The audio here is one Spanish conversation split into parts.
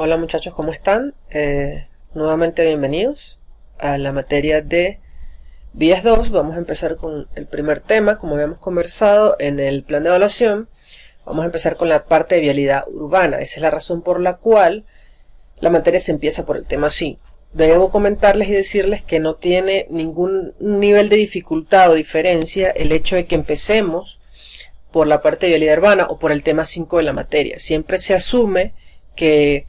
Hola muchachos, ¿cómo están? Nuevamente bienvenidos a la materia de vías 2. Vamos a empezar con el primer tema. Como habíamos conversado en el plan de evaluación, vamos a empezar con la parte de vialidad urbana. Esa es la razón por la cual la materia se empieza por el tema 5. Debo comentarles y decirles que no tiene ningún nivel de dificultad o diferencia el hecho de que empecemos por la parte de vialidad urbana o por el tema 5 de la materia. Siempre se asume que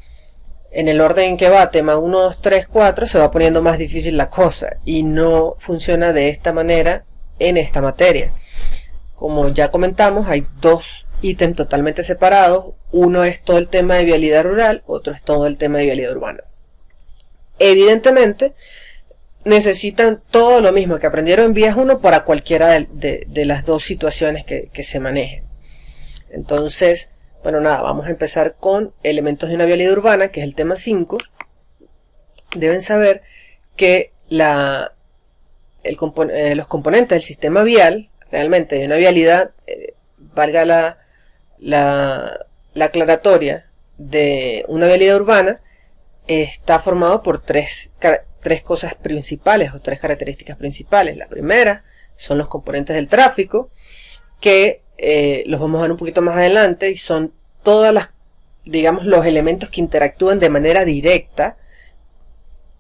en el orden en que va, tema 1, 2, 3, 4, se va poniendo más difícil la cosa y no funciona de esta manera en esta materia. Como ya comentamos, hay dos ítems totalmente separados. Uno es todo el tema de vialidad rural, otro es todo el tema de vialidad urbana. Evidentemente, necesitan todo lo mismo que aprendieron en vías 1 para cualquiera de las dos situaciones que se manejen. Entonces, bueno, nada, vamos a empezar con elementos de una vialidad urbana, que es el tema 5. Deben saber que los componentes del sistema vial, realmente de una vialidad, valga la aclaratoria, de una vialidad urbana, está formado por tres cosas principales o tres características principales. La primera son los componentes del tráfico, que los vamos a ver un poquito más adelante, y son todas las, digamos, los elementos que interactúan de manera directa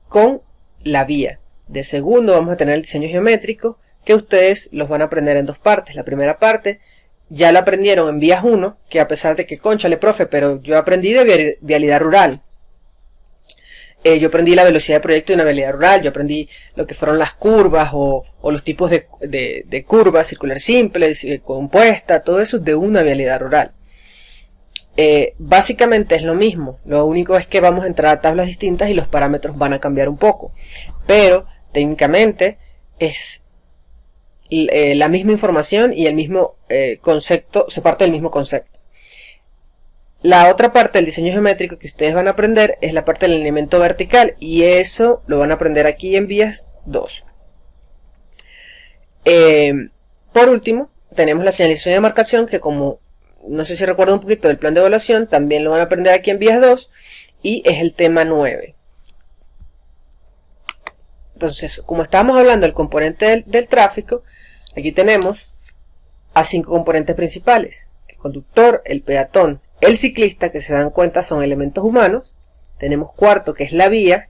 con la vía. De segundo vamos a tener el diseño geométrico, que ustedes los van a aprender en dos partes. La primera parte ya la aprendieron en vías 1, que a pesar de que, cónchale profe, pero yo aprendí de vialidad rural. Yo aprendí la velocidad de proyecto de una vialidad rural, yo aprendí lo que fueron las curvas o los tipos de curvas, circular simple, compuesta, todo eso de una vialidad rural. Básicamente es lo mismo, lo único es que vamos a entrar a tablas distintas y los parámetros van a cambiar un poco, pero técnicamente es la misma información y el mismo concepto, se parte del mismo concepto. La otra parte del diseño geométrico que ustedes van a aprender es la parte del elemento vertical, y eso lo van a aprender aquí en vías 2. Por último, tenemos la señalización de marcación, que como no sé si recuerdan un poquito del plan de evaluación, también lo van a aprender aquí en vías 2, y es el tema 9. Entonces, como estábamos hablando del componente del tráfico, aquí tenemos a 5 componentes principales: el conductor, el peatón, el ciclista, que se dan cuenta son elementos humanos. Tenemos cuarto, que es la vía,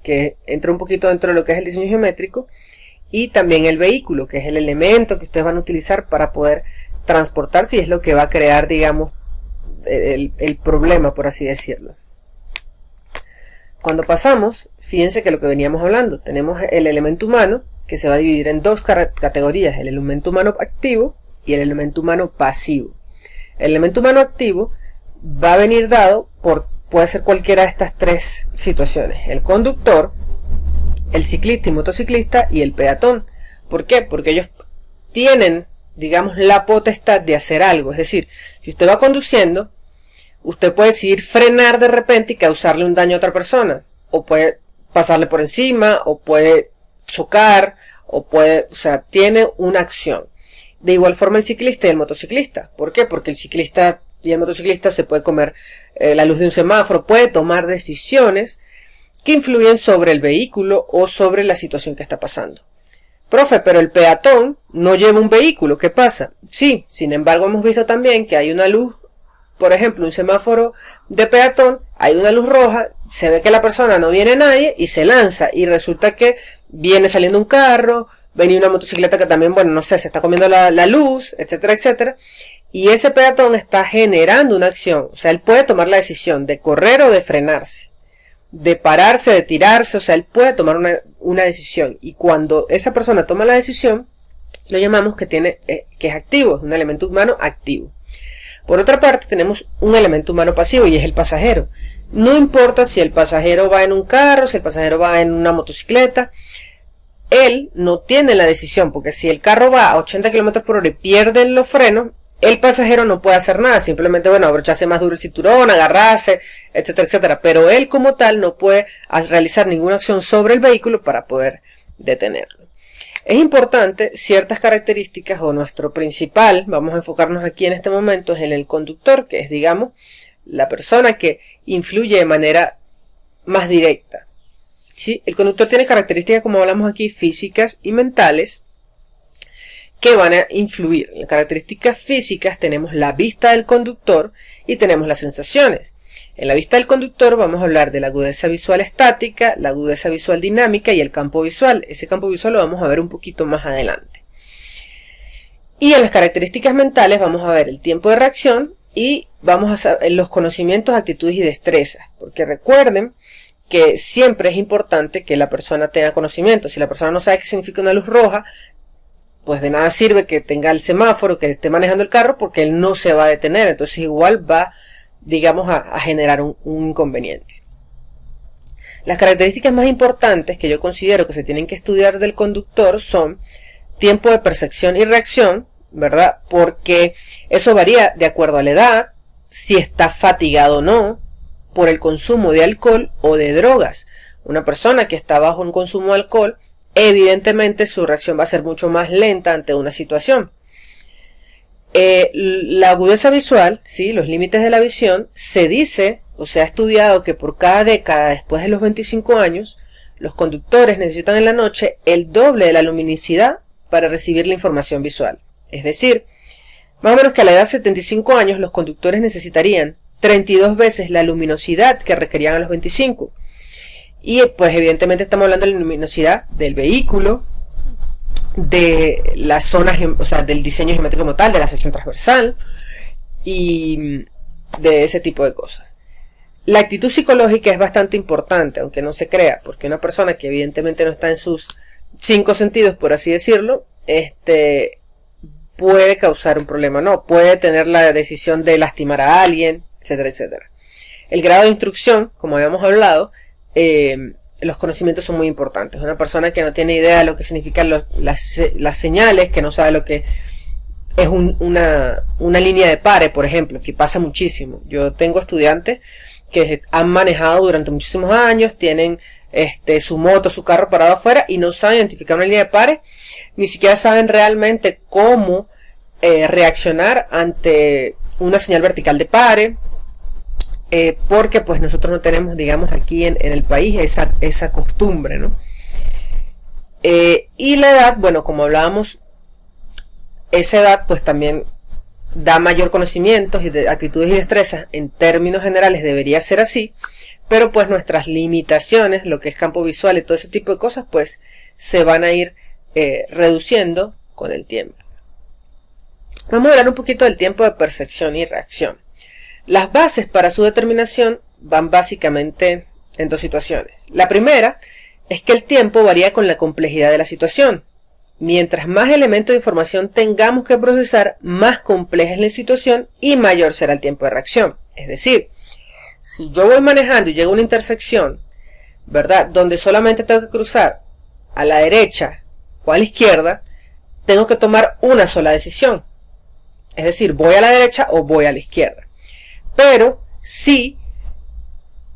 que entra un poquito dentro de lo que es el diseño geométrico, y también el vehículo, que es el elemento que ustedes van a utilizar para poder transportarse, y es lo que va a crear, digamos, el problema, por así decirlo. Cuando pasamos, fíjense que lo que veníamos hablando, tenemos el elemento humano, que se va a dividir en dos categorías: el elemento humano activo y el elemento humano pasivo. El elemento humano activo va a venir dado puede ser cualquiera de estas tres situaciones: el conductor, el ciclista y motociclista, y el peatón. ¿Por qué? Porque ellos tienen, digamos, la potestad de hacer algo. Es decir, si usted va conduciendo, usted puede decidir frenar de repente y causarle un daño a otra persona, o puede pasarle por encima, o puede chocar, o sea, tiene una acción. De igual forma el ciclista y el motociclista. ¿Por qué? Porque el ciclista y el motociclista se puede comer la luz de un semáforo, puede tomar decisiones que influyen sobre el vehículo o sobre la situación que está pasando. Profe, pero el peatón no lleva un vehículo, ¿qué pasa? Sí, sin embargo hemos visto también que hay una luz, por ejemplo, un semáforo de peatón, hay una luz roja, se ve que la persona no viene nadie y se lanza, y resulta que viene saliendo un carro, venía una motocicleta que también, bueno, no sé, se está comiendo la luz, etcétera, etcétera, y ese peatón está generando una acción. O sea, él puede tomar la decisión de correr o de frenarse, de pararse, de tirarse. O sea, él puede tomar una decisión, y cuando esa persona toma la decisión, lo llamamos que es activo, es un elemento humano activo. Por otra parte, tenemos un elemento humano pasivo, y es el pasajero. No importa si el pasajero va en un carro, si el pasajero va en una motocicleta, él no tiene la decisión, porque si el carro va a 80 km por hora y pierde los frenos, el pasajero no puede hacer nada, simplemente, bueno, abrocharse más duro el cinturón, agarrarse, etcétera, etcétera. Pero él como tal no puede realizar ninguna acción sobre el vehículo para poder detenerlo. Es importante ciertas características, o nuestro principal, vamos a enfocarnos aquí en este momento, es en el conductor, que es, digamos, la persona que influye de manera más directa. ¿Sí? El conductor tiene características, como hablamos aquí, físicas y mentales, que van a influir. En las características físicas tenemos la vista del conductor y tenemos las sensaciones. En la vista del conductor vamos a hablar de la agudeza visual estática, la agudeza visual dinámica y el campo visual. Ese campo visual lo vamos a ver un poquito más adelante. Y en las características mentales vamos a ver el tiempo de reacción y vamos a ver los conocimientos, actitudes y destrezas. Porque recuerden que siempre es importante que la persona tenga conocimiento. Si la persona no sabe qué significa una luz roja, pues de nada sirve que tenga el semáforo, que esté manejando el carro, porque él no se va a detener. Entonces igual va, digamos, a generar un inconveniente. Las características más importantes que yo considero que se tienen que estudiar del conductor son tiempo de percepción y reacción, ¿verdad? Porque eso varía de acuerdo a la edad, si está fatigado o no, por el consumo de alcohol o de drogas. Una persona que está bajo un consumo de alcohol, evidentemente su reacción va a ser mucho más lenta ante una situación. La agudeza visual, ¿sí? Los límites de la visión, se dice o se ha estudiado que por cada década después de los 25 años, los conductores necesitan en la noche el doble de la luminosidad para recibir la información visual. Es decir, más o menos que a la edad de 75 años los conductores necesitarían 32 veces la luminosidad que requerían a los 25. Y pues evidentemente estamos hablando de la luminosidad del vehículo, de las zonas, o sea, del diseño geométrico como tal, de la sección transversal y de ese tipo de cosas. La actitud psicológica es bastante importante, aunque no se crea, porque una persona que evidentemente no está en sus 5 sentidos, por así decirlo, puede causar un problema, ¿no? Puede tener la decisión de lastimar a alguien, etcétera, etcétera. El grado de instrucción, como habíamos hablado, los conocimientos son muy importantes. Una persona que no tiene idea de lo que significan las señales, que no sabe lo que es una línea de pares, por ejemplo, que pasa muchísimo. Yo tengo estudiantes que han manejado durante muchísimos años, tienen su moto, su carro parado afuera y no saben identificar una línea de pares, ni siquiera saben realmente cómo reaccionar ante una señal vertical de pares. Porque pues nosotros no tenemos, digamos, aquí en el país esa costumbre, ¿no? Y la edad, bueno, como hablábamos, esa edad pues también da mayor conocimientos y de actitudes y destrezas. En términos generales debería ser así, pero pues nuestras limitaciones, lo que es campo visual y todo ese tipo de cosas, pues se van a ir reduciendo con el tiempo. Vamos a hablar un poquito del tiempo de percepción y reacción. Las bases para su determinación van básicamente en dos situaciones. La primera es que el tiempo varía con la complejidad de la situación. Mientras más elementos de información tengamos que procesar, más compleja es la situación y mayor será el tiempo de reacción. Es decir, si yo voy manejando y llego a una intersección, ¿verdad?, donde solamente tengo que cruzar a la derecha o a la izquierda, tengo que tomar una sola decisión. Es decir, voy a la derecha o voy a la izquierda. Pero si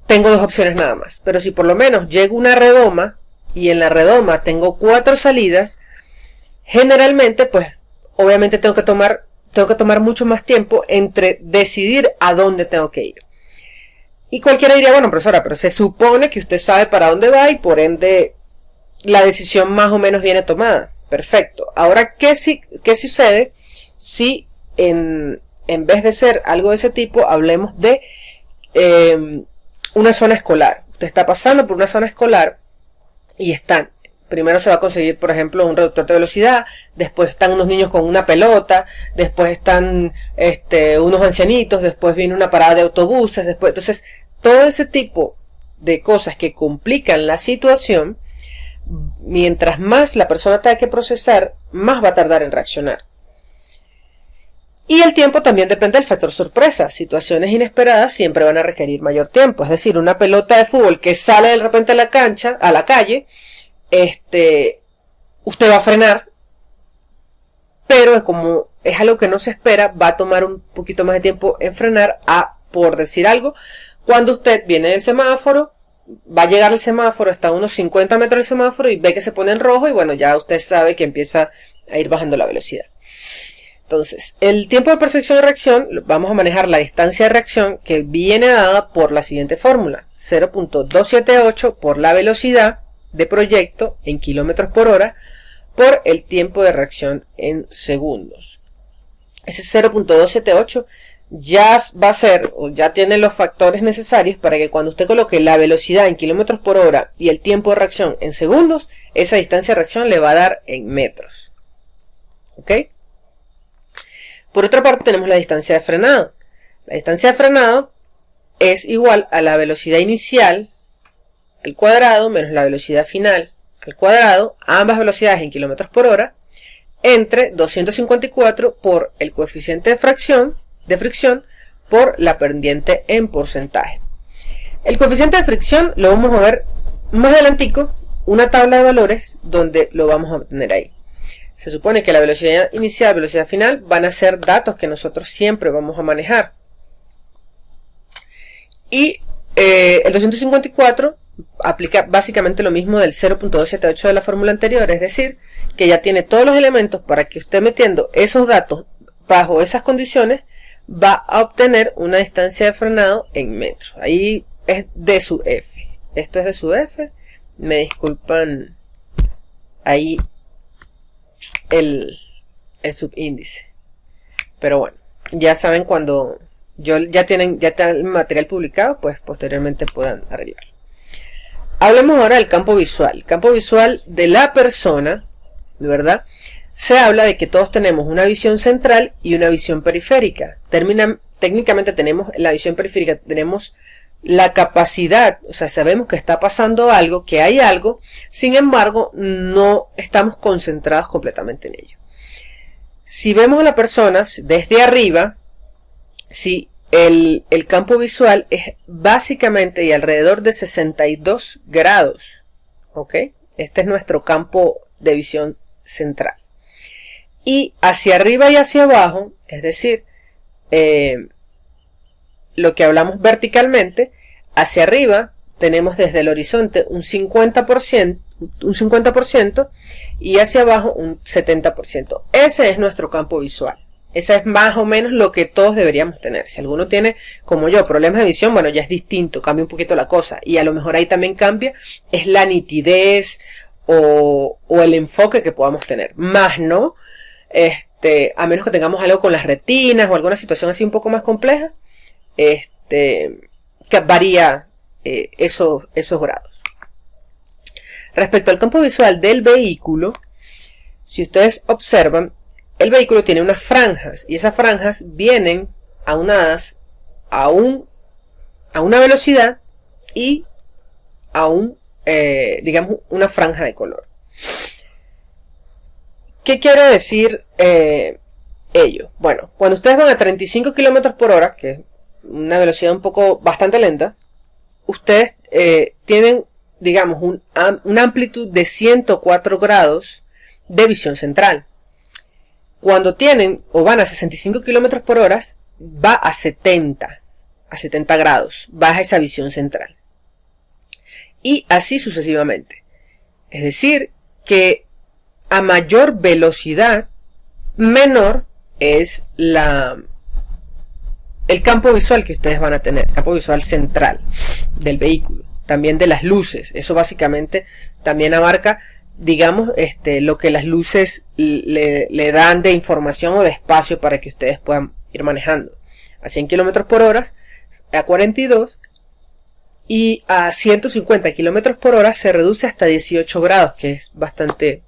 tengo dos opciones nada más. Pero si por lo menos llego a una redoma y en la redoma tengo 4 salidas, generalmente pues obviamente tengo que tomar mucho más tiempo entre decidir a dónde tengo que ir. Y cualquiera diría, bueno, profesora, pero se supone que usted sabe para dónde va y por ende la decisión más o menos viene tomada. Perfecto. Ahora, ¿qué sucede si en vez de ser algo de ese tipo, hablemos de una zona escolar? Usted está pasando por una zona escolar y primero se va a conseguir, por ejemplo, un reductor de velocidad, después están unos niños con una pelota, después están unos ancianitos, después viene una parada de autobuses, entonces todo ese tipo de cosas que complican la situación, mientras más la persona tenga que procesar, más va a tardar en reaccionar. Y el tiempo también depende del factor sorpresa. Situaciones inesperadas siempre van a requerir mayor tiempo. Es decir, una pelota de fútbol que sale de repente a la calle, usted va a frenar, pero como es algo que no se espera, va a tomar un poquito más de tiempo en frenar por decir algo, cuando usted viene del semáforo, va a llegar al semáforo, está a unos 50 metros del semáforo y ve que se pone en rojo y bueno, ya usted sabe que empieza a ir bajando la velocidad. Entonces, el tiempo de percepción y reacción, vamos a manejar la distancia de reacción que viene dada por la siguiente fórmula. 0.278 por la velocidad de proyecto en kilómetros por hora por el tiempo de reacción en segundos. Ese 0.278 ya va a ser, o ya tiene los factores necesarios para que cuando usted coloque la velocidad en kilómetros por hora y el tiempo de reacción en segundos, esa distancia de reacción le va a dar en metros. ¿Ok? Por otra parte tenemos la distancia de frenado. La distancia de frenado es igual a la velocidad inicial al cuadrado menos la velocidad final al cuadrado, ambas velocidades en kilómetros por hora, entre 254 por el coeficiente de fricción por la pendiente en porcentaje. El coeficiente de fricción lo vamos a ver más adelantico, una tabla de valores donde lo vamos a obtener ahí. Se supone que la velocidad inicial y velocidad final van a ser datos que nosotros siempre vamos a manejar. Y el 254 aplica básicamente lo mismo del 0.278 de la fórmula anterior, es decir, que ya tiene todos los elementos para que usted metiendo esos datos bajo esas condiciones va a obtener una distancia de frenado en metros. Ahí es de su F. Esto es de su F. Me disculpan ahí el subíndice. Pero bueno, ya saben cuando ya está el material publicado, pues posteriormente puedan arreglarlo. Hablemos ahora del campo visual. El campo visual de la persona, ¿verdad? Se habla de que todos tenemos una visión central y una visión periférica. Técnicamente tenemos la visión periférica, tenemos la capacidad, o sea, sabemos que está pasando algo, que hay algo, sin embargo, no estamos concentrados completamente en ello. Si vemos a la persona desde arriba, si el campo visual es básicamente y alrededor de 62 grados, ¿ok? Este es nuestro campo de visión central. Y hacia arriba y hacia abajo, es decir, lo que hablamos verticalmente, hacia arriba tenemos desde el horizonte un 50% y hacia abajo un 70%. Ese es nuestro campo visual. Ese es más o menos lo que todos deberíamos tener. Si alguno tiene, como yo, problemas de visión, bueno, ya es distinto, cambia un poquito la cosa. Y a lo mejor ahí también cambia, es la nitidez o el enfoque que podamos tener. Más no, a menos que tengamos algo con las retinas o alguna situación así un poco más compleja, que varía esos grados. Respecto al campo visual del vehículo, si ustedes observan, el vehículo tiene unas franjas y esas franjas vienen aunadas a una velocidad y a digamos, una franja de color. ¿Qué quiere decir ello? Bueno, cuando ustedes van a 35 km por hora, que es una velocidad bastante lenta, ustedes tienen, digamos, una amplitud de 104 grados de visión central. Cuando tienen o van a 65 km por hora, va a 70 grados, baja esa visión central. Y así sucesivamente. Es decir, que a mayor velocidad, menor es el campo visual que ustedes van a tener, campo visual central del vehículo, también de las luces. Eso básicamente también abarca, digamos, lo que las luces le dan de información o de espacio para que ustedes puedan ir manejando. A 100 km por hora, a 42 y a 150 km por hora se reduce hasta 18 grados, que es bastante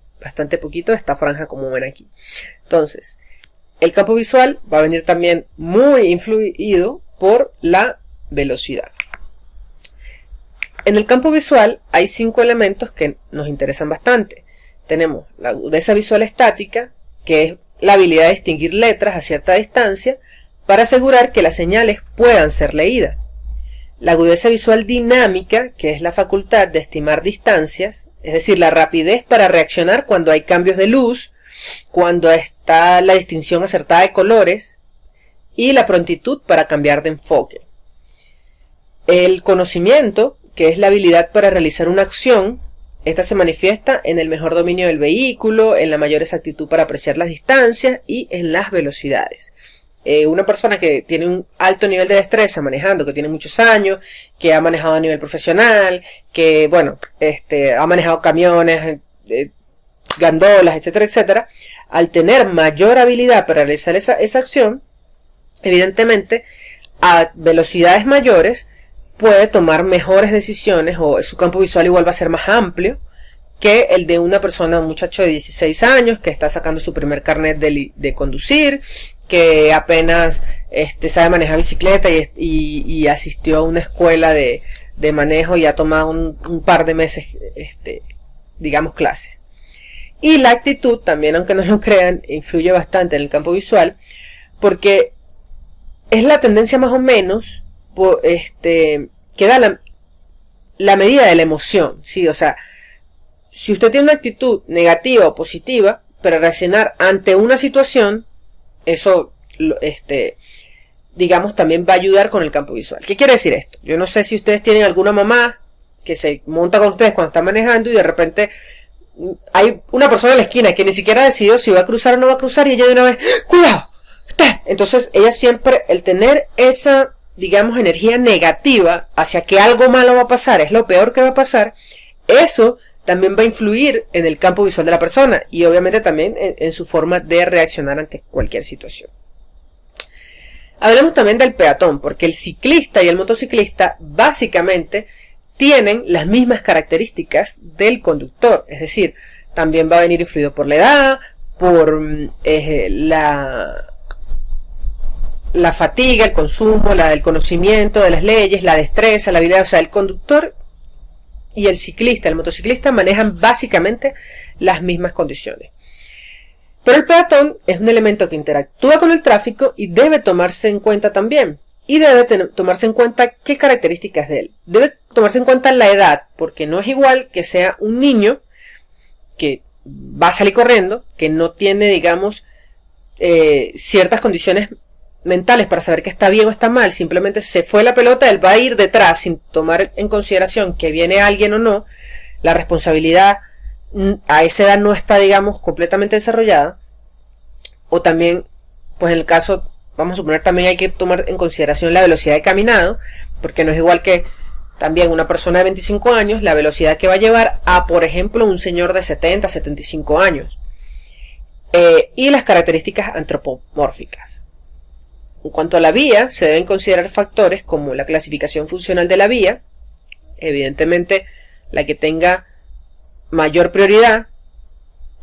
poquito esta franja como ven aquí. Entonces, el campo visual va a venir también muy influido por la velocidad. En el campo visual hay 5 elementos que nos interesan bastante. Tenemos la agudeza visual estática, que es la habilidad de distinguir letras a cierta distancia para asegurar que las señales puedan ser leídas. La agudeza visual dinámica, que es la facultad de estimar distancias, es decir, la rapidez para reaccionar cuando hay cambios de luz, cuando está la distinción acertada de colores, y la prontitud para cambiar de enfoque. El conocimiento, que es la habilidad para realizar una acción, Esta se manifiesta en el mejor dominio del vehículo, en la mayor exactitud para apreciar las distancias y en las velocidades. Una persona que tiene un alto nivel de destreza manejando, que tiene muchos años, que ha manejado a nivel profesional, que, bueno, ha manejado camiones, gandolas, etcétera, etcétera, al tener mayor habilidad para realizar esa acción, evidentemente, a velocidades mayores, puede tomar mejores decisiones, o su campo visual igual va a ser más amplio que el de una persona, un muchacho de 16 años que está sacando su primer carnet de conducir, que apenas sabe manejar bicicleta y asistió a una escuela de manejo y ha tomado un par de meses, digamos, clases. Y la actitud también, aunque no lo crean, influye bastante en el campo visual, porque es la tendencia más o menos que da la medida de la emoción, ¿sí? O sea, si usted tiene una actitud negativa o positiva para reaccionar ante una situación, eso, digamos, también va a ayudar con el campo visual. ¿Qué quiere decir esto? Yo no sé si ustedes tienen alguna mamá que se monta con ustedes cuando están manejando y de repente hay una persona en la esquina que ni siquiera decidió si va a cruzar o no va a cruzar y ella de una vez, ¡cuidado! Entonces ella siempre, el tener esa, digamos, energía negativa hacia que algo malo va a pasar, es lo peor que va a pasar, eso también va a influir en el campo visual de la persona y obviamente también en su forma de reaccionar ante cualquier situación. Hablemos también del peatón, porque el ciclista y el motociclista básicamente tienen las mismas características del conductor, es decir, también va a venir influido por la edad, por la fatiga, el consumo, el conocimiento de las leyes, la destreza, la habilidad. O sea, el conductor y el ciclista, el motociclista manejan básicamente las mismas condiciones. Pero el peatón es un elemento que interactúa con el tráfico y debe tomarse en cuenta también. Y debe tomarse en cuenta qué características de él. Debe tomarse en cuenta la edad, porque no es igual que sea un niño que va a salir corriendo, que no tiene, digamos, ciertas condiciones mentales para saber que está bien o está mal, simplemente se fue la pelota, él va a ir detrás sin tomar en consideración que viene alguien o no, la responsabilidad a esa edad no está, digamos, completamente desarrollada, o también, pues en el caso, vamos a suponer, también hay que tomar en consideración la velocidad de caminado, porque no es igual que también una persona de 25 años, la velocidad que va a llevar a, por ejemplo, un señor de 70, 75 años, y las características antropomórficas. En cuanto a la vía, se deben considerar factores como la clasificación funcional de la vía, evidentemente la que tenga mayor prioridad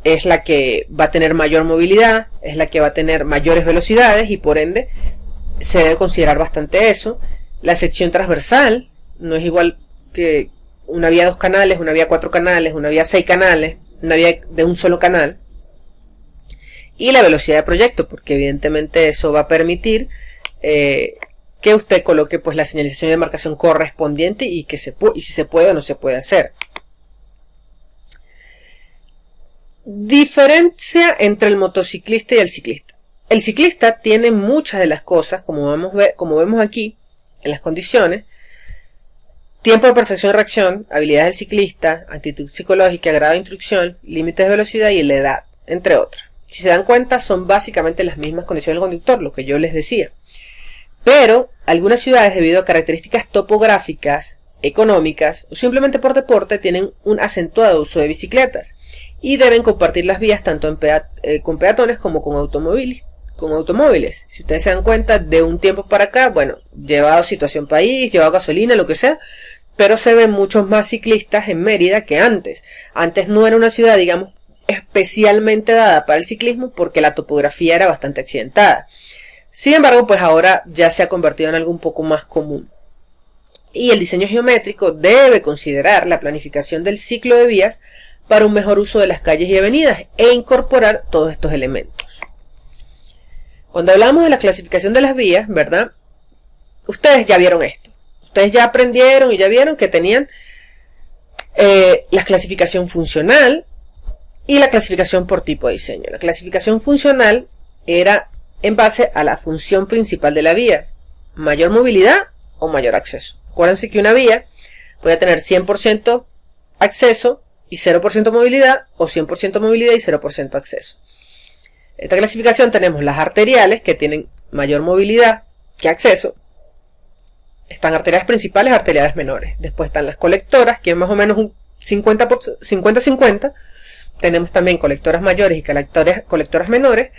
es la que va a tener mayor movilidad, es la que va a tener mayores velocidades y por ende se debe considerar bastante eso. La sección transversal no es igual que una vía 2 canales, una vía 4 canales, una vía 6 canales, una vía de un solo canal. Y la velocidad de proyecto, porque evidentemente eso va a permitir que usted coloque pues la señalización de marcación correspondiente y si se puede o no se puede hacer. Diferencia entre el motociclista y el ciclista. El ciclista tiene muchas de las cosas, como vemos aquí, en las condiciones: tiempo de percepción y reacción, habilidades del ciclista, actitud psicológica, grado de instrucción, límites de velocidad y la edad, entre otras. Si se dan cuenta, son básicamente las mismas condiciones del conductor, lo que yo les decía. Pero algunas ciudades, debido a características topográficas, económicas o simplemente por deporte, tienen un acentuado uso de bicicletas y deben compartir las vías tanto con peatones como con automóviles. Si ustedes se dan cuenta, de un tiempo para acá, bueno, llevado situación país, llevado gasolina, lo que sea, pero se ven muchos más ciclistas en Mérida que antes. Antes no era una ciudad, digamos, especialmente dada para el ciclismo porque la topografía era bastante accidentada. Sin embargo, pues ahora ya se ha convertido en algo un poco más común. Y el diseño geométrico debe considerar la planificación del ciclo de vías para un mejor uso de las calles y avenidas e incorporar todos estos elementos. Cuando hablamos de la clasificación de las vías, ¿verdad? Ustedes ya vieron esto. Ustedes ya aprendieron y ya vieron que tenían la clasificación funcional y la clasificación por tipo de diseño. La clasificación funcional era en base a la función principal de la vía: mayor movilidad o mayor acceso. Acuérdense que una vía puede tener 100% acceso y 0% movilidad, o 100% movilidad y 0% acceso. Esta clasificación tenemos las arteriales, que tienen mayor movilidad que acceso. Están arteriales principales, arteriales menores. Después están las colectoras, que es más o menos un 50-50. Tenemos también colectoras mayores y colectoras menores.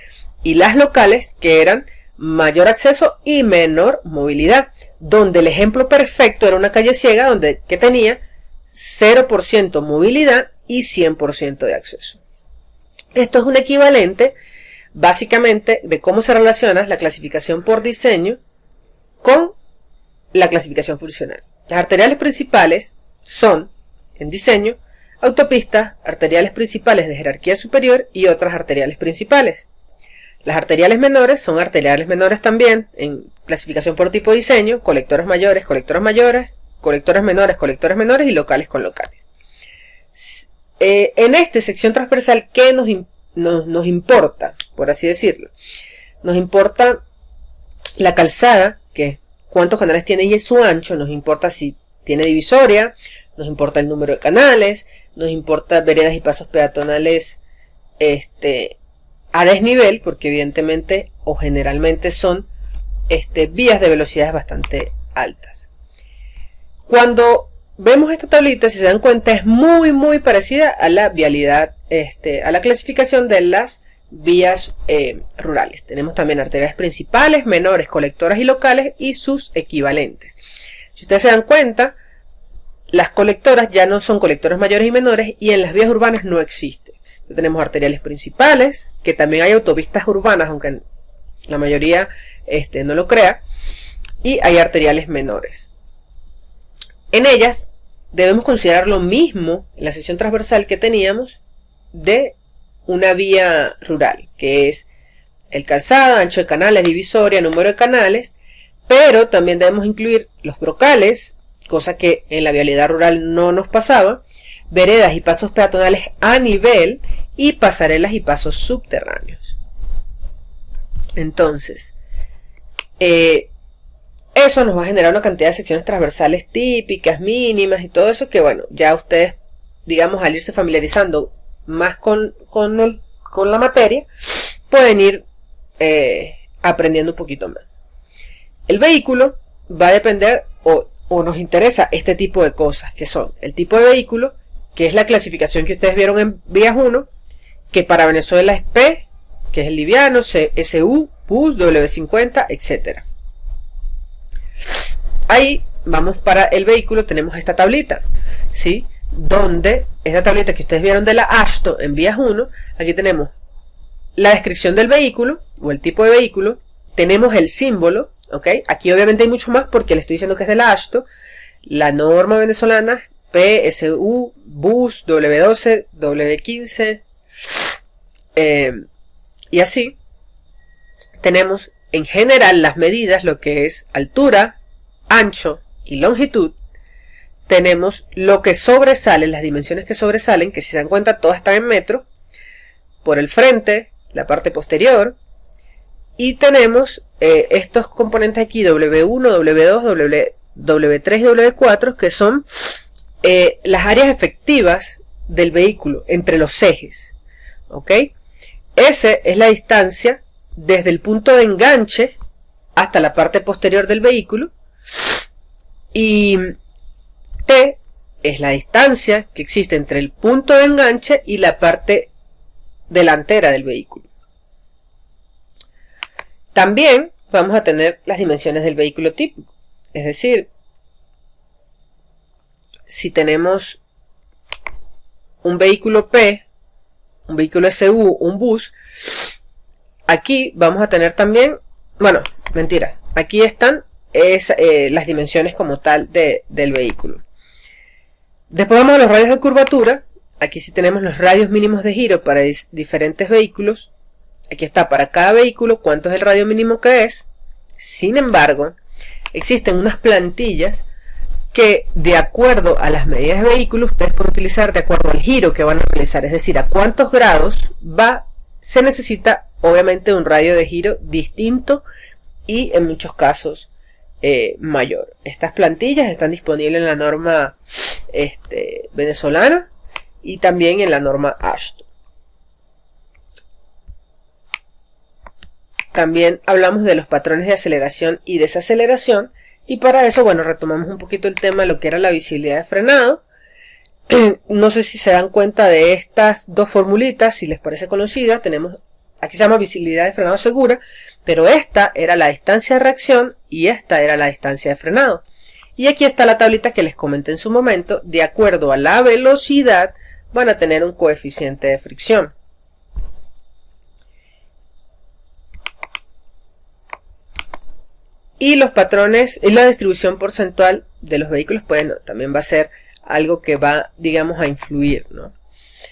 Y las locales, que eran mayor acceso y menor movilidad. Donde el ejemplo perfecto era una calle ciega que tenía 0% movilidad y 100% de acceso. Esto es un equivalente, básicamente, de cómo se relaciona la clasificación por diseño con la clasificación funcional. Las arteriales principales son, en diseño, autopistas, arteriales principales de jerarquía superior y otras arteriales principales. Las arteriales menores son arteriales menores también, en clasificación por tipo de diseño, colectoras mayores, colectoras menores y locales con locales. En esta sección transversal, ¿qué nos importa? Por así decirlo. Nos importa la calzada, que es cuántos canales tiene y su ancho, nos importa si tiene divisoria, nos importa el número de canales, nos importa veredas y pasos peatonales a desnivel, porque evidentemente o generalmente son vías de velocidades bastante altas. Cuando vemos esta tablita, si se dan cuenta, es muy parecida a la vialidad, a la clasificación de las vías rurales. Tenemos también arterias principales, menores, colectoras y locales y sus equivalentes. Si ustedes se dan cuenta, las colectoras ya no son colectoras mayores y menores, y en las vías urbanas no existe. Tenemos arteriales principales, que también hay autopistas urbanas, aunque la mayoría no lo crea, y hay arteriales menores. En ellas debemos considerar lo mismo en la sección transversal que teníamos de una vía rural, que es el calzado, ancho de canales, divisoria, número de canales, pero también debemos incluir los brocales, cosa que en la vialidad rural no nos pasaba, veredas y pasos peatonales a nivel y pasarelas y pasos subterráneos. Entonces, eso nos va a generar una cantidad de secciones transversales típicas, mínimas y todo eso que, bueno, ya ustedes, digamos, al irse familiarizando más con la materia, pueden ir aprendiendo un poquito más. El vehículo va a depender, o nos interesa este tipo de cosas, que son el tipo de vehículo, que es la clasificación que ustedes vieron en vías 1, que para Venezuela es P, que es el liviano, SU, bus, W50, etc. Ahí vamos para el vehículo, tenemos esta tablita, ¿sí? Donde esta tablita que ustedes vieron de la AASHTO en vías 1, aquí tenemos la descripción del vehículo o el tipo de vehículo, tenemos el símbolo, ¿ok? Aquí obviamente hay mucho más porque le estoy diciendo que es de la AASHTO, la norma venezolana, PSU, bus, W12, W15, y así tenemos en general las medidas, lo que es altura, ancho y longitud. Tenemos lo que sobresale, las dimensiones que sobresalen, que si se dan cuenta todas están en metros, por el frente, la parte posterior, y tenemos estos componentes aquí, W1, W2, W3 y W4, que son las áreas efectivas del vehículo entre los ejes, ¿ok? S es la distancia desde el punto de enganche hasta la parte posterior del vehículo, y T es la distancia que existe entre el punto de enganche y la parte delantera del vehículo. También vamos a tener las dimensiones del vehículo típico, es decir, si tenemos un vehículo P, un vehículo SU, un bus, aquí vamos a tener también, bueno, mentira, aquí están las dimensiones como tal del vehículo. Después vamos a los radios de curvatura. Aquí sí tenemos los radios mínimos de giro para diferentes vehículos. Aquí está para cada vehículo cuánto es el radio mínimo que es. Sin embargo, existen unas plantillas que, de acuerdo a las medidas de vehículo, ustedes pueden utilizar de acuerdo al giro que van a realizar, es decir, a cuántos grados se necesita obviamente un radio de giro distinto y en muchos casos mayor. Estas plantillas están disponibles en la norma venezolana y también en la norma AASHTO. También hablamos de los patrones de aceleración y desaceleración, y para eso, bueno, retomamos un poquito el tema de lo que era la visibilidad de frenado. No sé si se dan cuenta de estas dos formulitas, si les parece conocida. Tenemos, aquí se llama visibilidad de frenado segura, pero esta era la distancia de reacción y esta era la distancia de frenado. Y aquí está la tablita que les comenté en su momento. De acuerdo a la velocidad van a tener un coeficiente de fricción. Y los patrones y la distribución porcentual de los vehículos, pues también va a ser algo que va, digamos, a influir, ¿no?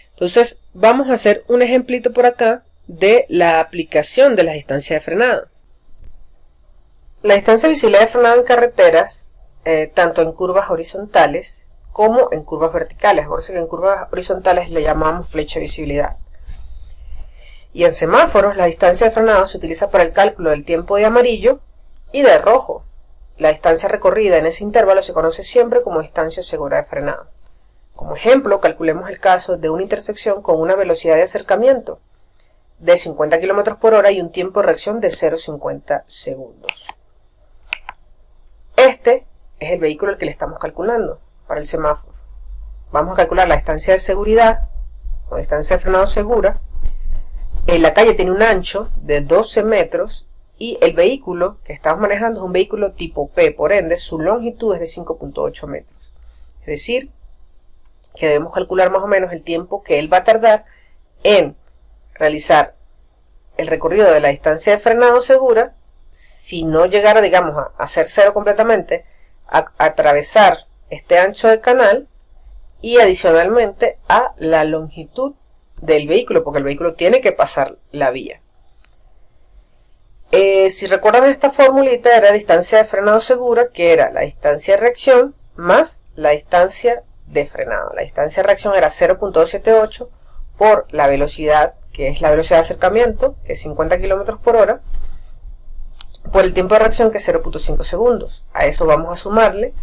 Entonces, vamos a hacer un ejemplito por acá de la aplicación de la distancia de frenado. La distancia de visibilidad de frenado en carreteras, tanto en curvas horizontales como en curvas verticales. Por eso que en curvas horizontales le llamamos flecha de visibilidad. Y en semáforos, la distancia de frenado se utiliza para el cálculo del tiempo de amarillo y de rojo. La distancia recorrida en ese intervalo se conoce siempre como distancia segura de frenado. Como ejemplo, calculemos el caso de una intersección con una velocidad de acercamiento de 50 km por hora y un tiempo de reacción de 0,50 segundos. Este es el vehículo al que le estamos calculando para el semáforo. Vamos a calcular la distancia de seguridad o distancia de frenado segura. La calle tiene un ancho de 12 metros y el vehículo que estamos manejando es un vehículo tipo P, por ende su longitud es de 5.8 metros. Es decir, que debemos calcular más o menos el tiempo que él va a tardar en realizar el recorrido de la distancia de frenado segura, si no llegara, digamos, a hacer cero completamente, a atravesar este ancho de canal y adicionalmente a la longitud del vehículo, porque el vehículo tiene que pasar la vía. Si recuerdan, esta formulita era distancia de frenado segura, que era la distancia de reacción más la distancia de frenado. La distancia de reacción era 0.278 por la velocidad, que es la velocidad de acercamiento, que es 50 km por hora, por el tiempo de reacción, que es 0.5 segundos. A eso vamos a sumarle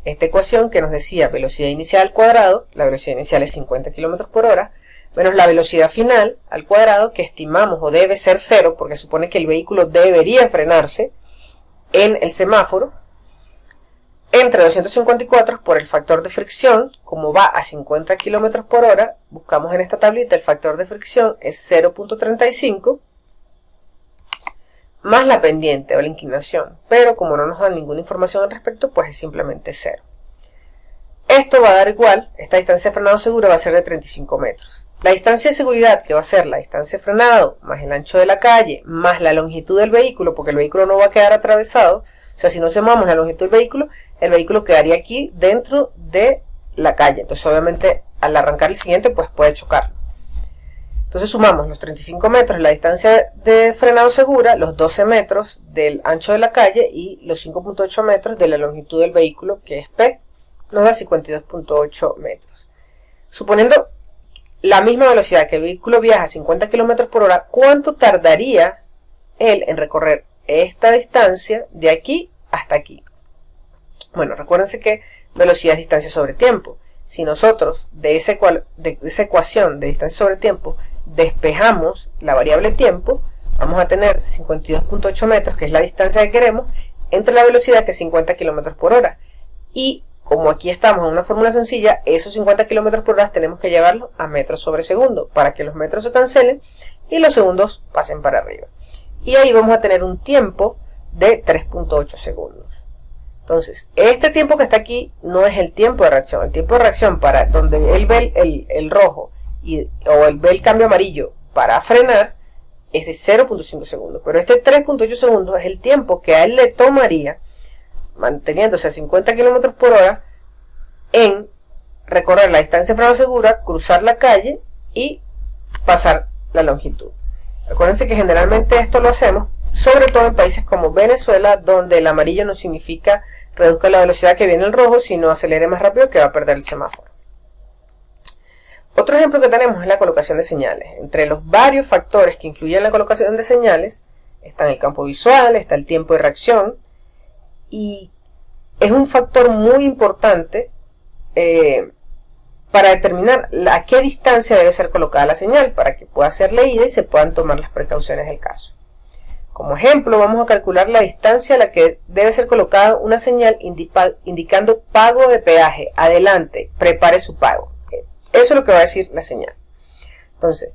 esta ecuación que nos decía velocidad inicial al cuadrado, la velocidad inicial es 50 km por hora, menos la velocidad final al cuadrado, que estimamos o debe ser 0, porque supone que el vehículo debería frenarse en el semáforo, entre 254 por el factor de fricción. Como va a 50 km por hora, buscamos en esta tablita el factor de fricción es 0.35, más la pendiente o la inclinación, pero como no nos dan ninguna información al respecto, pues es simplemente 0. Esto va a dar igual, esta distancia de frenado segura va a ser de 35 metros. La distancia de seguridad, que va a ser la distancia de frenado, más el ancho de la calle, más la longitud del vehículo, porque el vehículo no va a quedar atravesado. O sea, si no sumamos la longitud del vehículo, el vehículo quedaría aquí dentro de la calle. Entonces, obviamente, al arrancar el siguiente, pues puede chocarlo. Entonces, sumamos los 35 metros de la distancia de frenado segura, los 12 metros del ancho de la calle y los 5.8 metros de la longitud del vehículo, que es P, nos da 52.8 metros. Suponiendo la misma velocidad que el vehículo viaja a 50 km por hora, ¿cuánto tardaría él en recorrer esta distancia de aquí hasta aquí? Bueno, recuérdense que velocidad es distancia sobre tiempo. Si nosotros de esa ecuación de distancia sobre tiempo despejamos la variable tiempo, vamos a tener 52.8 metros, que es la distancia que queremos, entre la velocidad, que es 50 km por hora. Y como aquí estamos en una fórmula sencilla, esos 50 km por hora tenemos que llevarlos a metros sobre segundo, para que los metros se cancelen y los segundos pasen para arriba. Y ahí vamos a tener un tiempo de 3.8 segundos. Entonces, este tiempo que está aquí no es el tiempo de reacción. El tiempo de reacción para donde él ve el rojo o él ve el cambio amarillo para frenar es de 0.5 segundos. Pero este 3.8 segundos es el tiempo que a él le tomaría, manteniéndose a 50 km por hora, en recorrer la distancia de frenado segura, cruzar la calle y pasar la longitud. Acuérdense que generalmente esto lo hacemos sobre todo en países como Venezuela, donde el amarillo no significa reduzca la velocidad que viene el rojo, sino acelere más rápido, que va a perder el semáforo. Otro ejemplo que tenemos es la colocación de señales. Entre los varios factores que influyen en la colocación de señales están el campo visual, está el tiempo de reacción, y es un factor muy importante para determinar a qué distancia debe ser colocada la señal para que pueda ser leída y se puedan tomar las precauciones del caso. Como ejemplo, vamos a calcular la distancia a la que debe ser colocada una señal indicando pago de peaje. Adelante, prepare su pago. Eso es lo que va a decir la señal. Entonces,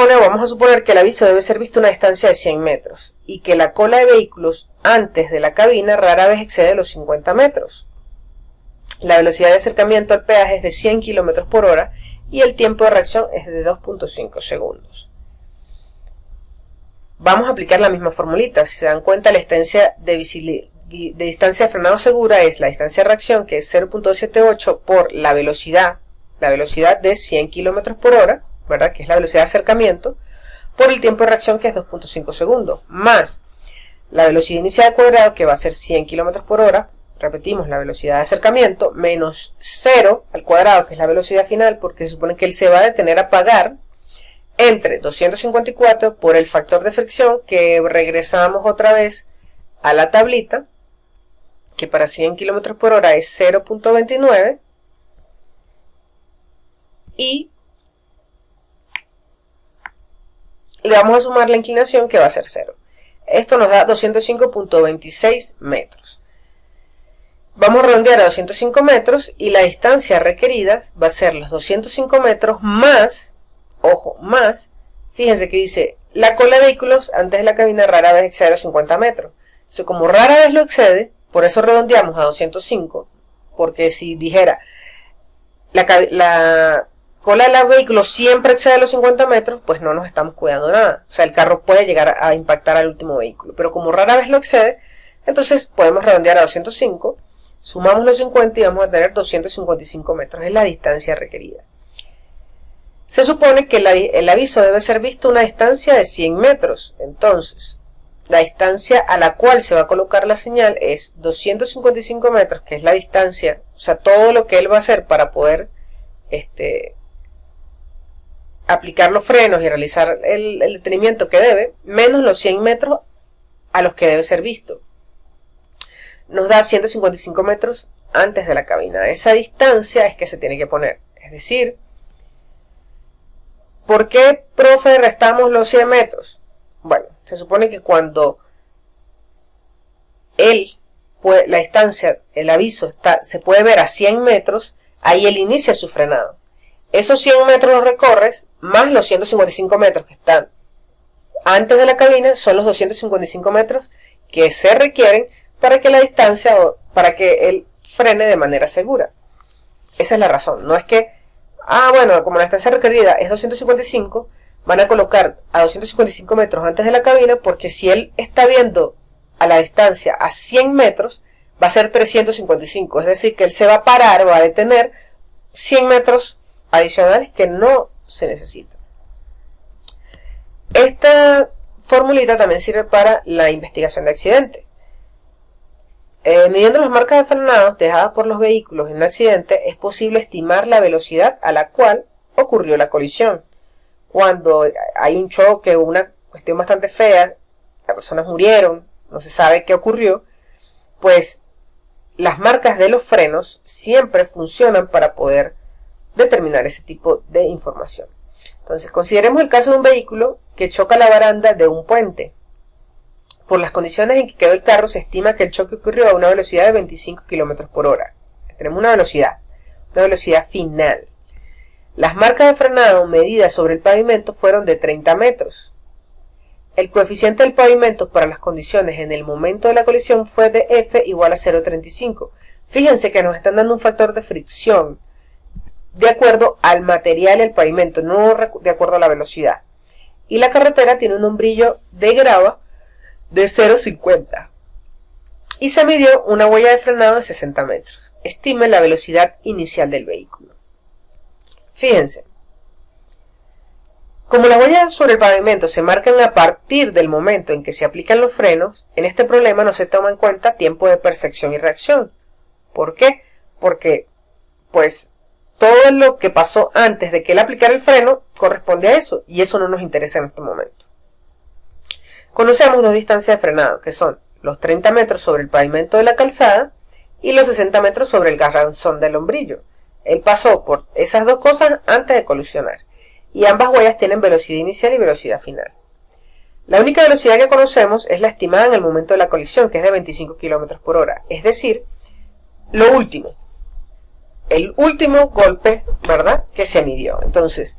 vamos a suponer que el aviso debe ser visto a una distancia de 100 metros y que la cola de vehículos antes de la cabina rara vez excede los 50 metros. La velocidad de acercamiento al peaje es de 100 km por hora y el tiempo de reacción es de 2.5 segundos. Vamos a aplicar la misma formulita. Si se dan cuenta, la distancia de distancia de frenado segura es la distancia de reacción, que es 0.78 por la velocidad de 100 km por hora, ¿verdad? Que es la velocidad de acercamiento, por el tiempo de reacción, que es 2.5 segundos, más la velocidad inicial al cuadrado, que va a ser 100 km por hora, repetimos, la velocidad de acercamiento, menos 0 al cuadrado, que es la velocidad final, porque se supone que él se va a detener a pagar, entre 254 por el factor de fricción, que regresamos otra vez a la tablita, que para 100 km por hora es 0.29, y le vamos a sumar la inclinación, que va a ser 0. Esto nos da 205.26 metros. Vamos a redondear a 205 metros y la distancia requerida va a ser los 205 metros más, ojo, más, fíjense que dice, la cola de vehículos antes de la cabina rara vez excede los 50 metros. Entonces, como rara vez lo excede, por eso redondeamos a 205, porque si dijera, la cola de los vehículos siempre excede los 50 metros, pues no nos estamos cuidando nada. O sea, el carro puede llegar a impactar al último vehículo, pero como rara vez lo excede, entonces podemos redondear a 205, sumamos los 50 y vamos a tener 255 metros, es la distancia requerida. Se supone que el aviso debe ser visto a una distancia de 100 metros, entonces la distancia a la cual se va a colocar la señal es 255 metros, que es la distancia, o sea, todo lo que él va a hacer para poder aplicar los frenos y realizar el detenimiento que debe, menos los 100 metros a los que debe ser visto. Nos da 155 metros antes de la cabina. Esa distancia es que se tiene que poner. Es decir, ¿por qué, profe, restamos los 100 metros? Bueno, se supone que cuando la distancia, el aviso se puede ver a 100 metros, ahí él inicia su frenado. Esos 100 metros los recorres, más los 155 metros que están antes de la cabina, son los 255 metros que se requieren para que la distancia, para que él frene de manera segura. Esa es la razón. No es que, bueno, como la distancia requerida es 255, van a colocar a 255 metros antes de la cabina, porque si él está viendo a la distancia a 100 metros, va a ser 355. Es decir, que él se va a parar, va a detener 100 metros adicionales que no se necesitan. Esta formulita también sirve para la investigación de accidente. Midiendo las marcas de frenados dejadas por los vehículos en un accidente, es posible estimar la velocidad a la cual ocurrió la colisión. Cuando hay un choque o una cuestión bastante fea, las personas murieron, no se sabe qué ocurrió, pues las marcas de los frenos siempre funcionan para poder determinar ese tipo de información. Entonces, consideremos el caso de un vehículo que choca la baranda de un puente. Por las condiciones en que quedó el carro, se estima que el choque ocurrió a una velocidad de 25 km por hora. Tenemos una velocidad final. Las marcas de frenado medidas sobre el pavimento fueron de 30 metros. El coeficiente del pavimento para las condiciones en el momento de la colisión fue de F igual a 0.35. Fíjense que nos están dando un factor de fricción de acuerdo al material del pavimento, no de acuerdo a la velocidad. Y la carretera tiene un hombrillo de grava de 0.50. Y se midió una huella de frenado de 60 metros. Estime la velocidad inicial del vehículo. Fíjense. Como las huellas sobre el pavimento se marcan a partir del momento en que se aplican los frenos, en este problema no se toma en cuenta tiempo de percepción y reacción. ¿Por qué? Porque, pues, todo lo que pasó antes de que él aplicara el freno corresponde a eso, y eso no nos interesa en este momento. Conocemos dos distancias de frenado, que son los 30 metros sobre el pavimento de la calzada y los 60 metros sobre el garranzón del hombrillo. Él pasó por esas dos cosas antes de colisionar. Y ambas huellas tienen velocidad inicial y velocidad final. La única velocidad que conocemos es la estimada en el momento de la colisión, que es de 25 km por hora. Es decir, lo último. El último golpe, ¿verdad?, que se midió. Entonces,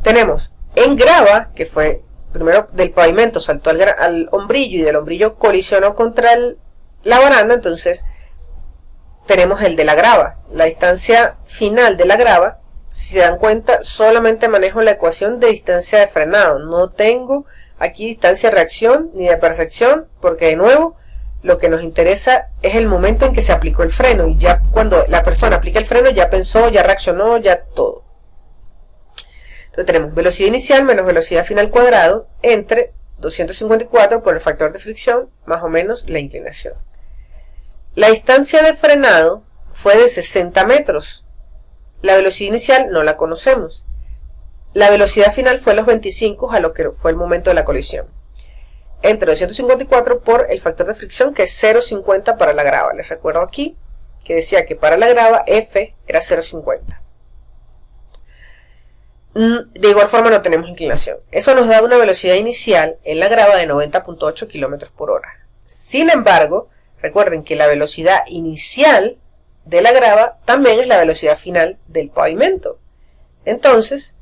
tenemos en grava, que fue primero del pavimento, saltó al hombrillo y del hombrillo colisionó contra la baranda. Entonces, tenemos el de la grava. La distancia final de la grava, si se dan cuenta, solamente manejo la ecuación de distancia de frenado. No tengo aquí distancia de reacción ni de percepción, porque de nuevo, lo que nos interesa es el momento en que se aplicó el freno. Y ya cuando la persona aplica el freno, ya pensó, ya reaccionó, ya todo. Entonces tenemos velocidad inicial menos velocidad final cuadrado entre 254 por el factor de fricción más o menos la inclinación. La distancia de frenado fue de 60 metros. La velocidad inicial no la conocemos. La velocidad final fue los 25 a lo que fue el momento de la colisión. Entre 254 por el factor de fricción, que es 0,50 para la grava. Les recuerdo aquí que decía que para la grava F era 0,50. De igual forma no tenemos inclinación. Eso nos da una velocidad inicial en la grava de 90.8 km por hora. Sin embargo, recuerden que la velocidad inicial de la grava también es la velocidad final del pavimento. Entonces,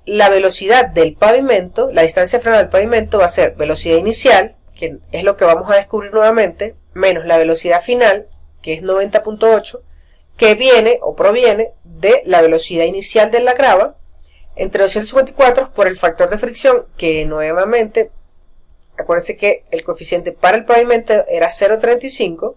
la velocidad del pavimento, la distancia de freno del pavimento va a ser velocidad inicial, que es lo que vamos a descubrir nuevamente, menos la velocidad final, que es 90.8, que viene o proviene de la velocidad inicial de la grava, entre 254 por el factor de fricción, que nuevamente, acuérdense que el coeficiente para el pavimento era 0,35,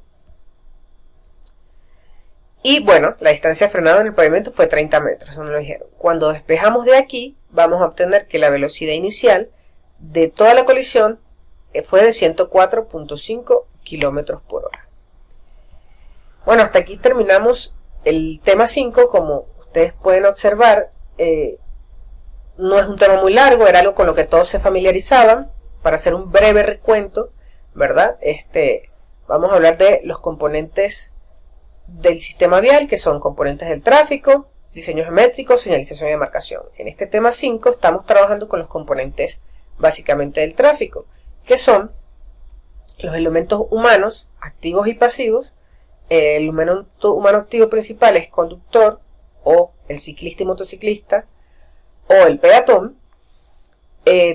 y bueno, la distancia de frenado en el pavimento fue 30 metros, eso nos lo dijeron. Cuando despejamos de aquí, vamos a obtener que la velocidad inicial de toda la colisión fue de 104.5 km por hora. Bueno, hasta aquí terminamos el tema 5. Como ustedes pueden observar, no es un tema muy largo, era algo con lo que todos se familiarizaban. Para hacer un breve recuento, ¿verdad? Vamos a hablar de los componentes del sistema vial, que son componentes del tráfico, diseño geométrico, señalización y demarcación. En este tema 5 estamos trabajando con los componentes básicamente del tráfico, que son los elementos humanos, activos y pasivos. El elemento humano activo principal es conductor, o el ciclista y motociclista, o el peatón.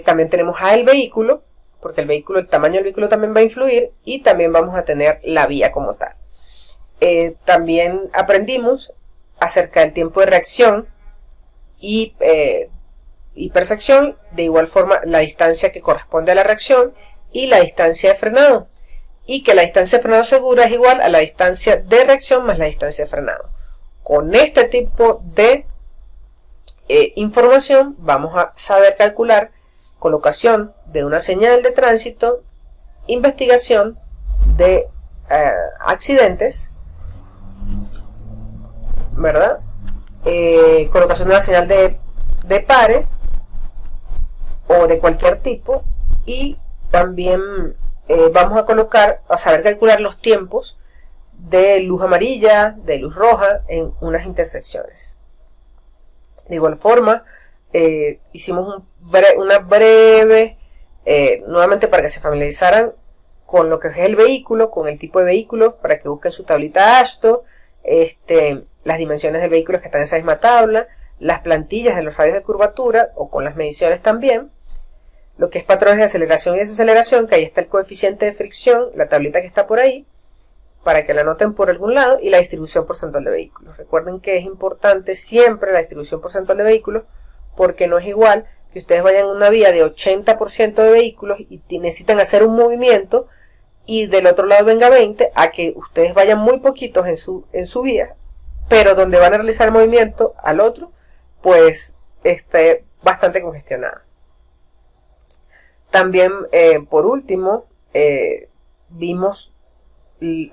También tenemos el vehículo, porque el tamaño del vehículo también va a influir, y también vamos a tener la vía como tal. También aprendimos acerca del tiempo de reacción y percepción, de igual forma la distancia que corresponde a la reacción y la distancia de frenado, y que la distancia de frenado segura es igual a la distancia de reacción más la distancia de frenado. Con este tipo de información vamos a saber calcular colocación de una señal de tránsito, investigación de accidentes, ¿verdad? Colocación de una señal de pare o de cualquier tipo, y también vamos a saber calcular los tiempos de luz amarilla, de luz roja en unas intersecciones. De igual forma, hicimos una breve, nuevamente para que se familiarizaran con lo que es el vehículo, con el tipo de vehículo, para que busquen su tablita AASHTO, las dimensiones del vehículo que están en esa misma tabla, las plantillas de los radios de curvatura, o con las mediciones también, lo que es patrones de aceleración y desaceleración, que ahí está el coeficiente de fricción, la tablita que está por ahí, para que la anoten por algún lado, y la distribución porcentual de vehículos. Recuerden que es importante siempre la distribución porcentual de vehículos, porque no es igual que ustedes vayan en una vía de 80% de vehículos y necesitan hacer un movimiento, y del otro lado venga 20, a que ustedes vayan muy poquitos en su vía, pero donde van a realizar el movimiento al otro, pues esté bastante congestionada. También, por último,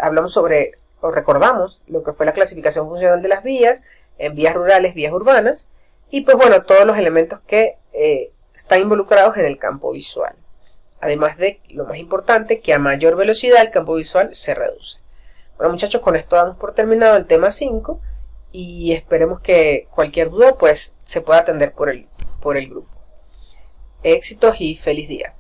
hablamos sobre, o recordamos, lo que fue la clasificación funcional de las vías, en vías rurales, vías urbanas, y pues bueno, todos los elementos que están involucrados en el campo visual. Además de, lo más importante, que a mayor velocidad el campo visual se reduce. Bueno, muchachos, con esto damos por terminado el tema 5 y esperemos que cualquier duda pues se pueda atender por el grupo. Éxitos y feliz día.